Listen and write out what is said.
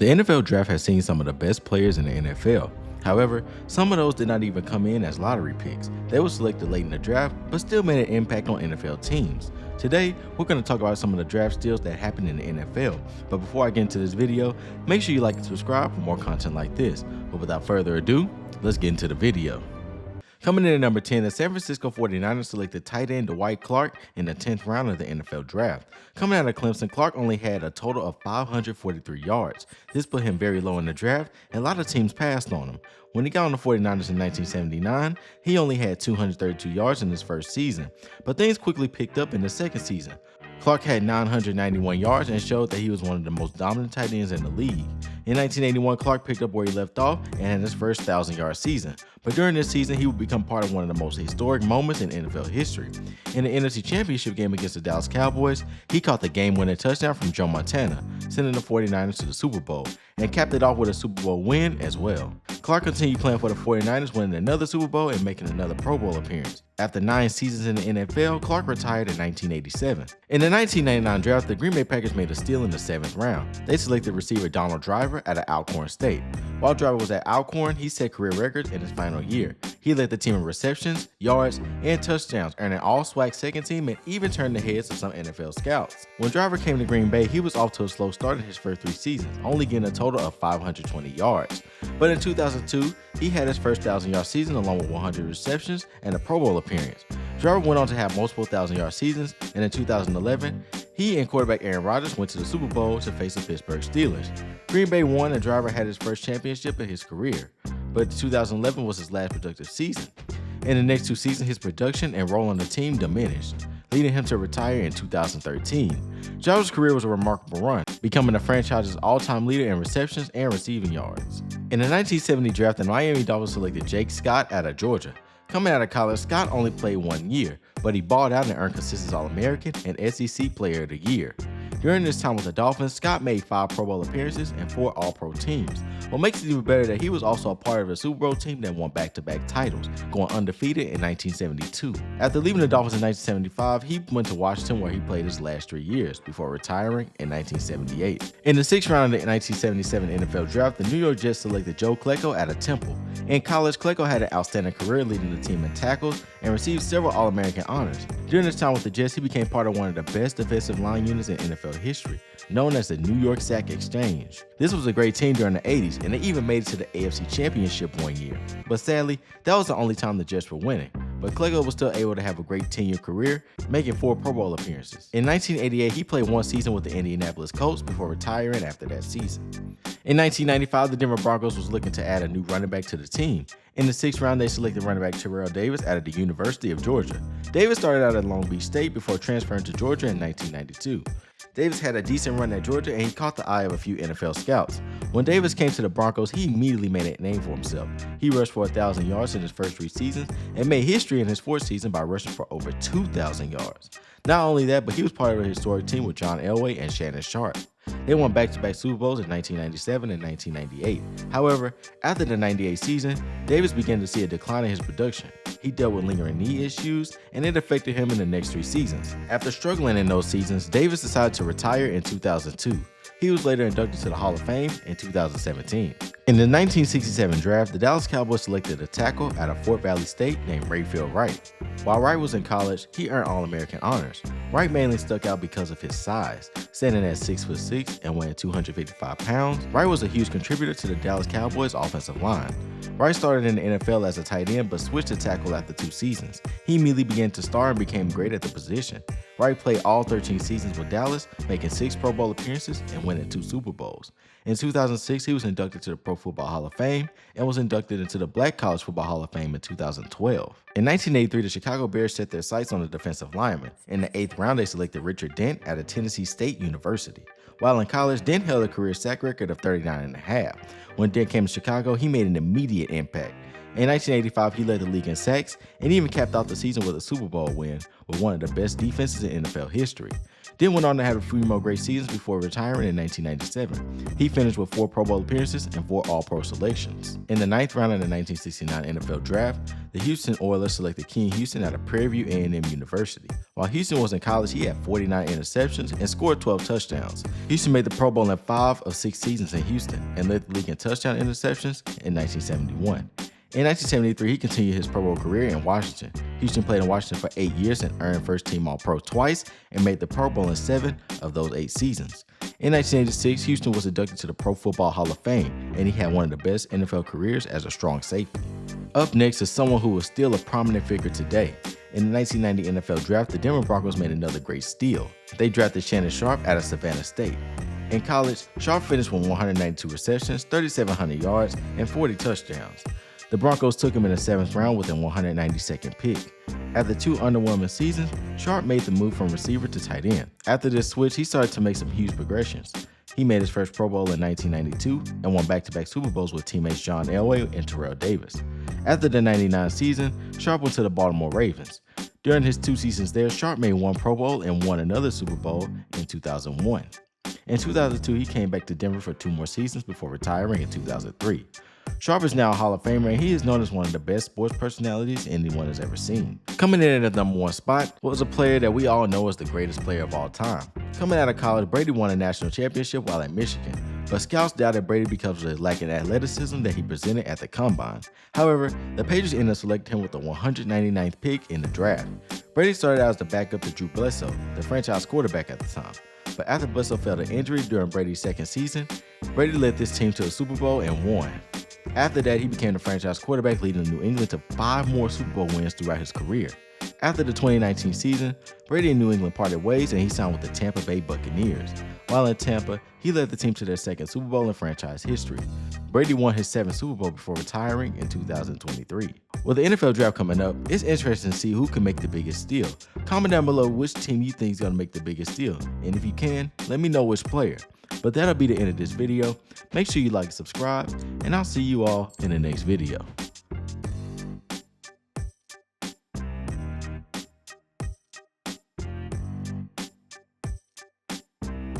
The NFL draft has seen some of the best players in the NFL. However, some of those did not even come in as lottery picks. They were selected late in the draft, but still made an impact on NFL teams. Today, we're going to talk about some of the draft steals that happened in the NFL. But before I get into this video, make sure you like and subscribe for more content like this. But without further ado, let's get into the video. Coming in at number 10, the San Francisco 49ers selected tight end Dwight Clark in the 10th round of the NFL draft. Coming out of Clemson, Clark only had a total of 543 yards. This put him very low in the draft, and a lot of teams passed on him. When he got on the 49ers in 1979, he only had 232 yards in his first season, but things quickly picked up in the second season. Clark had 991 yards and showed that he was one of the most dominant tight ends in the league. In 1981, Clark picked up where he left off and had his first 1,000-yard season. But during this season, he would become part of one of the most historic moments in NFL history. In the NFC Championship game against the Dallas Cowboys, he caught the game-winning touchdown from Joe Montana, sending the 49ers to the Super Bowl, and capped it off with a Super Bowl win as well. Clark continued playing for the 49ers, winning another Super Bowl and making another Pro Bowl appearance. After 9 seasons in the NFL, Clark retired in 1987. In the 1999 draft, the Green Bay Packers made a steal in the 7th round. They selected receiver Donald Driver out of Alcorn State. While Driver was at Alcorn, he set career records in his final year. He led the team in receptions, yards, and touchdowns, earning all-SWAC second team and even turned the heads of some NFL scouts. When Driver came to Green Bay, he was off to a slow start in his first 3 seasons, only getting a total of 520 yards. But in 2002, he had his first 1,000-yard season along with 100 receptions and a Pro Bowl appearance. Driver went on to have multiple 1,000-yard seasons, and in 2011, he and quarterback Aaron Rodgers went to the Super Bowl to face the Pittsburgh Steelers. Green Bay won and Driver had his first championship in his career, but 2011 was his last productive season. In the next 2 seasons, his production and role on the team diminished, leading him to retire in 2013. Driver's career was a remarkable run, becoming the franchise's all-time leader in receptions and receiving yards. In the 1970 draft, the Miami Dolphins selected Jake Scott out of Georgia. Coming out of college, Scott only played 1 year, but he balled out and earned consistent All-American and SEC Player of the Year. During this time with the Dolphins, Scott made 5 Pro Bowl appearances and 4 All-Pro teams. What makes it even better that he was also a part of a Super Bowl team that won back-to-back titles, going undefeated in 1972. After leaving the Dolphins in 1975, he went to Washington where he played his last 3 years before retiring in 1978. In the 6th round of the 1977 NFL Draft, the New York Jets selected Joe Klecko out of Temple. In college, Klecko had an outstanding career leading the team in tackles and received several All-American honors. During his time with the Jets, he became part of one of the best defensive line units in NFL history, known as the New York Sack Exchange. This was a great team during the 80s, and they even made it to the AFC Championship 1 year. But sadly, that was the only time the Jets were winning. But Klecko was still able to have a great 10-year career, making 4 Pro Bowl appearances. In 1988, he played 1 season with the Indianapolis Colts before retiring after that season. In 1995, the Denver Broncos was looking to add a new running back to the team. In the 6th round, they selected running back Terrell Davis out of the University of Georgia. Davis started out at Long Beach State before transferring to Georgia in 1992. Davis had a decent run at Georgia and he caught the eye of a few NFL scouts. When Davis came to the Broncos, he immediately made a name for himself. He rushed for 1,000 yards in his first 3 seasons and made history in his 4th season by rushing for over 2,000 yards. Not only that, but he was part of a historic team with John Elway and Shannon Sharpe. They won back-to-back Super Bowls in 1997 and 1998. However, after the 98 season, Davis began to see a decline in his production. He dealt with lingering knee issues, and it affected him in the next 3 seasons. After struggling in those seasons, Davis decided to retire in 2002. He was later inducted to the Hall of Fame in 2017. In the 1967 draft, the Dallas Cowboys selected a tackle out of Fort Valley State named Rayfield Wright. While Wright was in college, he earned All-American honors. Wright mainly stuck out because of his size. Standing at 6'6" and weighing 255 pounds, Wright was a huge contributor to the Dallas Cowboys offensive line. Wright started in the NFL as a tight end but switched to tackle after 2 seasons. He immediately began to star and became great at the position. Wright played all 13 seasons with Dallas, making 6 Pro Bowl appearances and winning 2 Super Bowls. In 2006, he was inducted to the Pro Football Hall of Fame and was inducted into the Black College Football Hall of Fame in 2012. In 1983, the Chicago Bears set their sights on the defensive lineman. In the 8th round, they selected Richard Dent out of Tennessee State University. While in college, Dent held a career sack record of 39.5. When Dent came to Chicago, he made an immediate impact. In 1985, he led the league in sacks and even capped off the season with a Super Bowl win with one of the best defenses in NFL history. Then went on to have a few more great seasons before retiring in 1997. He finished with 4 Pro Bowl appearances and 4 All-Pro selections. In the 9th round of the 1969 NFL Draft, the Houston Oilers selected Ken Houston out of Prairie View A&M University. While Houston was in college, he had 49 interceptions and scored 12 touchdowns. Houston made the Pro Bowl in 5 of 6 seasons in Houston and led the league in touchdown interceptions in 1971. In 1973, he continued his Pro Bowl career in Washington. Houston played in Washington for 8 years and earned first-team All-Pro twice and made the Pro Bowl in 7 of those 8 seasons. In 1986, Houston was inducted to the Pro Football Hall of Fame, and he had one of the best NFL careers as a strong safety. Up next is someone who is still a prominent figure today. In the 1990 NFL Draft, the Denver Broncos made another great steal. They drafted Shannon Sharpe out of Savannah State. In college, Sharpe finished with 192 receptions, 3,700 yards, and 40 touchdowns. The Broncos took him in the 7th round with a 192nd pick. After 2 underwhelming seasons, Sharpe made the move from receiver to tight end. After this switch, he started to make some huge progressions. He made his first Pro Bowl in 1992 and won back-to-back Super Bowls with teammates John Elway and Terrell Davis. After the 99 season, Sharpe went to the Baltimore Ravens. During his 2 seasons there, Sharpe made 1 Pro Bowl and won another Super Bowl in 2001. In 2002, he came back to Denver for 2 more seasons before retiring in 2003. Sharpe is now a Hall of Famer, and he is known as one of the best sports personalities anyone has ever seen. Coming in at the #1 spot was a player that we all know as the greatest player of all time. Coming out of college, Brady won a national championship while at Michigan, but scouts doubted Brady because of his lack of athleticism that he presented at the Combine. However, the Patriots ended up selecting him with the 199th pick in the draft. Brady started out as the backup to Drew Bledsoe, the franchise quarterback at the time. But after Bledsoe fell to injury during Brady's 2nd season, Brady led this team to a Super Bowl and won. After that, he became the franchise quarterback, leading New England to 5 more Super Bowl wins throughout his career. After the 2019 season, Brady and New England parted ways and he signed with the Tampa Bay Buccaneers. While in Tampa, he led the team to their 2nd Super Bowl in franchise history. Brady won his 7th Super Bowl before retiring in 2023. With the NFL Draft coming up, it's interesting to see who can make the biggest steal. Comment down below which team you think is going to make the biggest steal, and if you can, let me know which player. But that'll be the end of this video. Make sure you like and subscribe, and I'll see you all in the next video.